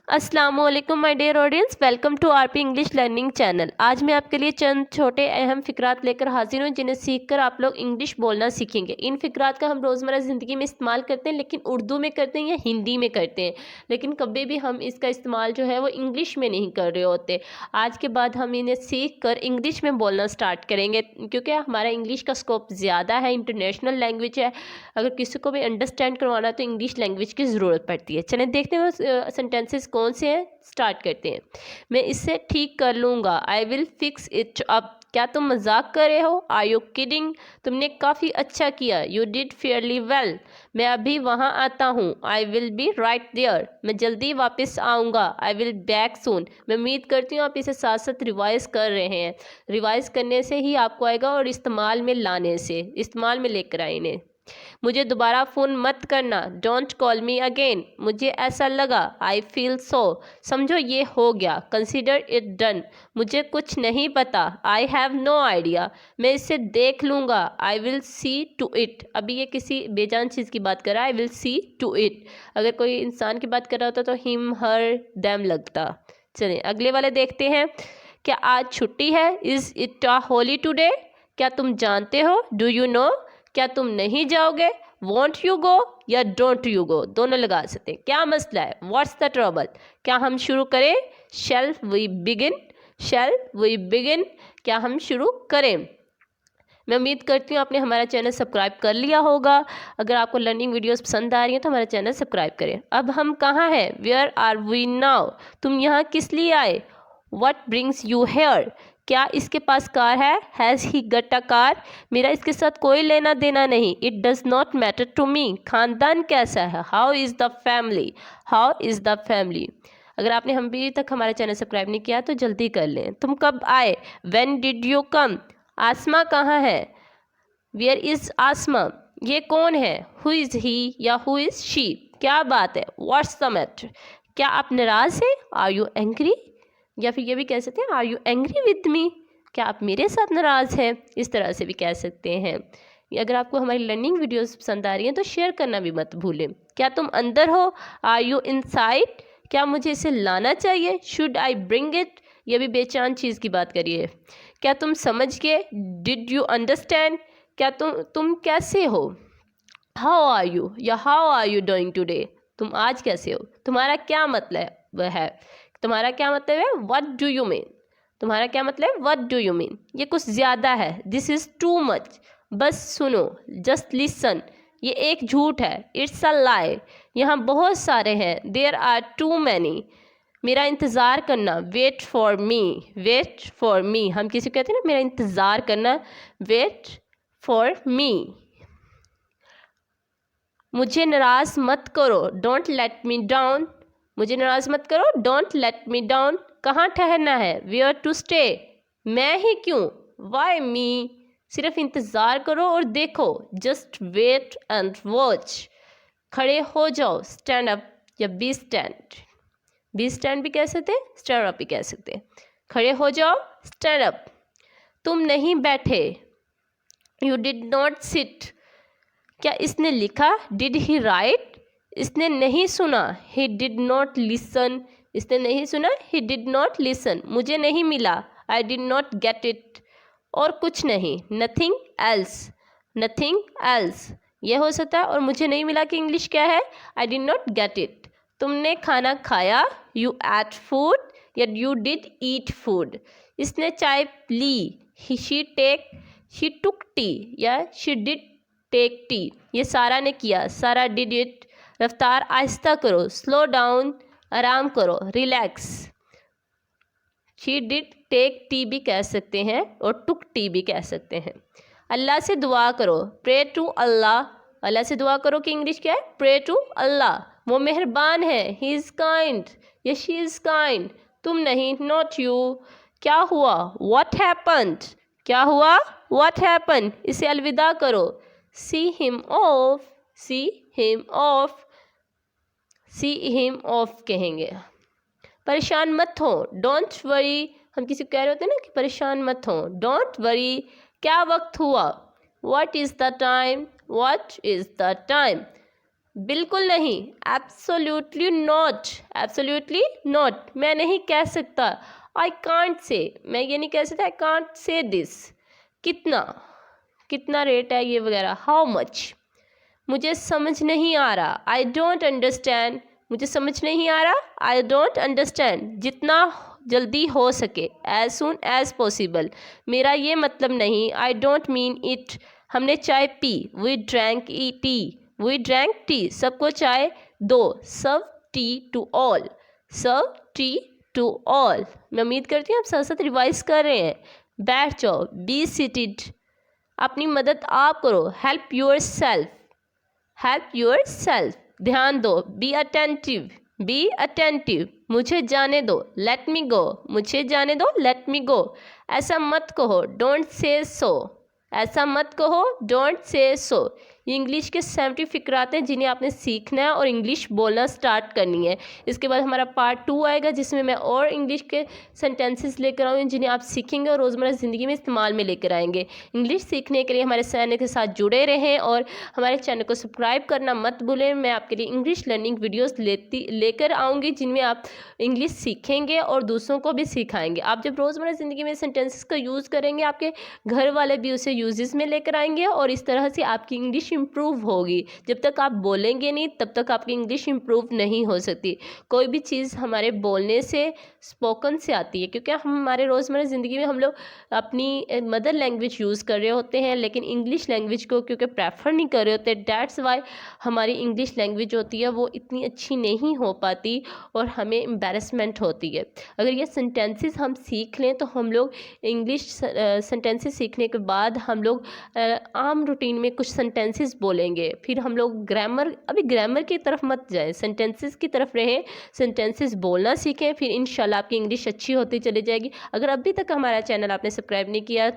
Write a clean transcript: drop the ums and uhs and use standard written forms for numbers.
अस्सलामुअलैकुम my dear audience, welcome to R P English learning channel. आज मैं आपके लिए चंद छोटे अहम फ़िक्रात लेकर हाजिर हूँ जिन्हें सीखकर आप लोग इंग्लिश बोलना सीखेंगे। इन फ़िक्रात का हम रोज़मर्रा ज़िंदगी में इस्तेमाल करते हैं, लेकिन उर्दू में करते हैं या हिंदी में करते हैं, लेकिन कभी भी हम इसका इस्तेमाल जो है वो इंग्लिश में नहीं कर रहे होते। आज के बाद हम इन्हें सीख कर इंग्लिश में बोलना स्टार्ट करेंगे, क्योंकि हमारा इंग्लिश का स्कोप ज़्यादा है, इंटरनेशनल लैंग्वेज है। अगर किसी को भी अंडरस्टैंड करवाना है तो इंग्लिश लैंग्वेज की ज़रूरत पड़ती है। चलें देखते हैं सेंटेंसेस कौन से हैं, स्टार्ट करते हैं। मैं इसे ठीक कर लूँगा, I will fix it up. क्या तुम मजाक कर रहे हो? Are you kidding? तुमने काफ़ी अच्छा किया, यू डिड फेयरली वेल। मैं अभी वहाँ आता हूँ, I will be right there. मैं जल्दी वापस आऊँगा, आई विल बैक सून। मैं उम्मीद करती हूँ आप इसे साथ साथ रिवाइज कर रहे हैं। रिवाइज करने से ही आपको आएगा और इस्तेमाल में लाने से, इस्तेमाल में लेकर आए इन्हें। मुझे दोबारा फ़ोन मत करना, डोंट कॉल मी अगेन। मुझे ऐसा लगा, आई फील सो। समझो ये हो गया, कंसिडर इट डन। मुझे कुछ नहीं पता, आई हैव नो आइडिया। मैं इसे देख लूँगा, I will see to it. अभी ये किसी बेजान चीज़ की बात कर रहा है, I will see to it. अगर कोई इंसान की बात कर रहा होता तो हिम हर देम लगता। चलिए अगले वाले देखते हैं। क्या आज छुट्टी है? Is it a holy today? क्या तुम जानते हो? Do you know? क्या तुम नहीं जाओगे? वॉन्ट यू गो या डोंट यू गो, दोनों लगा सकते हैं। क्या मसला है? What's the trouble? क्या हम शुरू करें? Shall we begin? Shall we begin? क्या हम शुरू करें? मैं उम्मीद करती हूँ आपने हमारा चैनल सब्सक्राइब कर लिया होगा। अगर आपको लर्निंग वीडियोस पसंद आ रही हैं तो हमारा चैनल सब्सक्राइब करें। अब हम कहाँ हैं? Where are we now? तुम यहाँ किस लिए आए? What brings you here? क्या इसके पास कार है? Has he got a car? मेरा इसके साथ कोई लेना देना नहीं। It does not matter to me. खानदान कैसा है? How is the family? How is the family? अगर आपने हम भी तक हमारा चैनल सब्सक्राइब नहीं किया तो जल्दी कर लें। तुम कब आए? When did you come? Asma कहाँ है? Where is Asma? ये कौन है? हु इज़ ही या हु इज़ शी? क्या बात है? What's the matter? क्या आप नाराज़ हैं? Are you angry? या फिर ये भी कह सकते हैं are you angry with me? क्या आप मेरे साथ नाराज़ हैं? इस तरह से भी कह सकते हैं। अगर आपको हमारी लर्निंग वीडियोस पसंद आ रही हैं तो शेयर करना भी मत भूलें। क्या तुम अंदर हो? Are you inside? क्या मुझे इसे लाना चाहिए? Should I bring it? ये भी बेचान चीज़ की बात करिए। क्या तुम समझ गए? Did you understand? क्या तुम कैसे हो? हाउ आर यू या how are you doing today? तुम आज कैसे हो? तुम्हारा क्या मतलब है? तुम्हारा क्या मतलब है? What do you mean? तुम्हारा क्या मतलब है? What do you mean? ये कुछ ज़्यादा है, दिस इज़ टू मच। बस सुनो, जस्ट लिसन। ये एक झूठ है, इट्स अ लाई। यहाँ बहुत सारे हैं, देयर आर टू मैनी। मेरा इंतज़ार करना, wait for me. Wait for me, हम किसी को कहते हैं ना मेरा इंतज़ार करना, वेट फॉर मी। मुझे नाराज़ मत करो, डोंट लेट मी डाउन। मुझे नाराज़ मत करो, डोंट लेट मी डाउन। कहाँ ठहरना है? Where to stay? मैं ही क्यों? Why me? सिर्फ इंतज़ार करो और देखो, जस्ट वेट एंड वॉच। खड़े हो जाओ, स्टैंड अप या बी स्टैंड। बी स्टैंड भी कह सकते हैं, स्टैंड अप भी कह सकते हैं। खड़े हो जाओ, स्टैंड अप। तुम नहीं बैठे, यू डिड नॉट सिट। क्या इसने लिखा? Did he right? इसने नहीं सुना, ही डिड नॉट लिसन। इसने नहीं सुना, ही डिड नॉट लिसन। मुझे नहीं मिला, I did not get it. और कुछ नहीं, नथिंग एल्स। नथिंग एल्स यह हो सकता है, और मुझे नहीं मिला कि इंग्लिश क्या है? I did not get it. तुमने खाना खाया, यू एट फूड या यू डिड ईट फूड। इसने चाय ली, शी टुक टी या शी डिड टेक टी। ये सारा ने किया, सारा डिड इट। रफ्तार आहिस्ता करो, स्लो डाउन। आराम करो, रिलैक्स। शी डिड टेक टी भी कह सकते हैं और टुक टी भी कह सकते हैं। अल्लाह से दुआ करो, प्रे टू अल्लाह। अल्लाह से दुआ करो कि इंग्लिश क्या है? Pray to Allah. वो मेहरबान है, ही इज़ काइंड या शी इज़ काइंड। तुम नहीं, नॉट यू। क्या हुआ? What happened? क्या हुआ? What happened? इसे अलविदा करो, see him of. See him of, see him of कहेंगे। परेशान मत हो, डोंट वरी। हम किसी को कह रहे होते हैं ना कि परेशान मत हो, डोंट वरी। क्या वक्त हुआ? What is the time? What is the time? बिल्कुल नहीं, एब्सोल्युटली नॉट, एब्सोल्युटली नॉट, मैं नहीं कह सकता। आई कांट से, मैं ये नहीं कह सकता आई कांट से दिस। कितना, कितना रेट है ये वगैरह। हाउ मच, मुझे समझ नहीं आ रहा। आई डोंट अंडरस्टैंड, मुझे समझ नहीं आ रहा। आई डोंट अंडरस्टैंड, जितना जल्दी हो सके, एज सुन एज पॉसिबल, मेरा ये मतलब नहीं। आई डोंट मीन इट, हमने चाय पी, वी ड्रैंक ई टी, वी ड्रैंक टी, सबको चाय दो, serve tea to all, serve tea to all. मैं उम्मीद करती हूँ आप साथ साथ रिवाइज कर रहे हैं। बैठ जाओ, बी सीटेड, अपनी मदद आप करो, help your self, help your self, ध्यान दो, बी अटेंटिव, बी अटेंटिव, मुझे जाने दो, लेट मी गो, मुझे जाने दो, लेट मी गो। ऐसा मत कहो, डोंट से सो, ऐसा मत कहो, डोंट से सो। ये इंग्लिश के 70 फिक्रात हैं जिन्हें आपने सीखना है और इंग्लिश बोलना स्टार्ट करनी है। इसके बाद हमारा पार्ट 2 आएगा जिसमें मैं और इंग्लिश के सेंटेंसेस लेकर आऊँगी जिन्हें आप सीखेंगे और रोज़मर्रा ज़िंदगी में इस्तेमाल में लेकर आएंगे। इंग्लिश सीखने के लिए हमारे चैनल के साथ जुड़े रहें और हमारे चैनल को सब्सक्राइब करना मत भूलें। मैं आपके लिए इंग्लिश लर्निंग वीडियोज़ लेकर आऊँगी जिनमें आप इंग्लिश सीखेंगे और दूसरों को भी सिखाएंगे। आप जब रोज़मर्रा ज़िंदगी में सेंटेंसेस का यूज़ करेंगे, आपके घर वाले भी उसे यूजेस में लेकर आएंगे और इस तरह से आपकी इंग्लिश इम्प्रूव होगी। जब तक आप बोलेंगे नहीं तब तक आपकी इंग्लिश इम्प्रूव नहीं हो सकती। कोई भी चीज़ हमारे बोलने से, स्पोकन से आती है, क्योंकि हमारे रोज़मर्रा ज़िंदगी में हम लोग अपनी मदर लैंग्वेज यूज़ कर रहे होते हैं लेकिन इंग्लिश लैंग्वेज को क्योंकि प्रेफर नहीं कर रहे होते, डैट्स वाई हमारी इंग्लिश लैंग्वेज होती है वो इतनी अच्छी नहीं हो पाती और हमें एम्बैरेसमेंट होती है। अगर ये सेंटेंसेस हम सीख लें तो हम लोग इंग्लिश सेंटेंसेस सीखने के बाद हम लोग आम रूटीन में कुछ सेंटेंसेस बोलेंगे, फिर हम लोग ग्रामर, अभी ग्रामर की तरफ मत जाएं, सेंटेंसेस की तरफ रहें, सेंटेंसेस बोलना सीखें, फिर इंशाल्लाह आपकी इंग्लिश अच्छी होती चली जाएगी। अगर अभी तक हमारा चैनल आपने सब्सक्राइब नहीं किया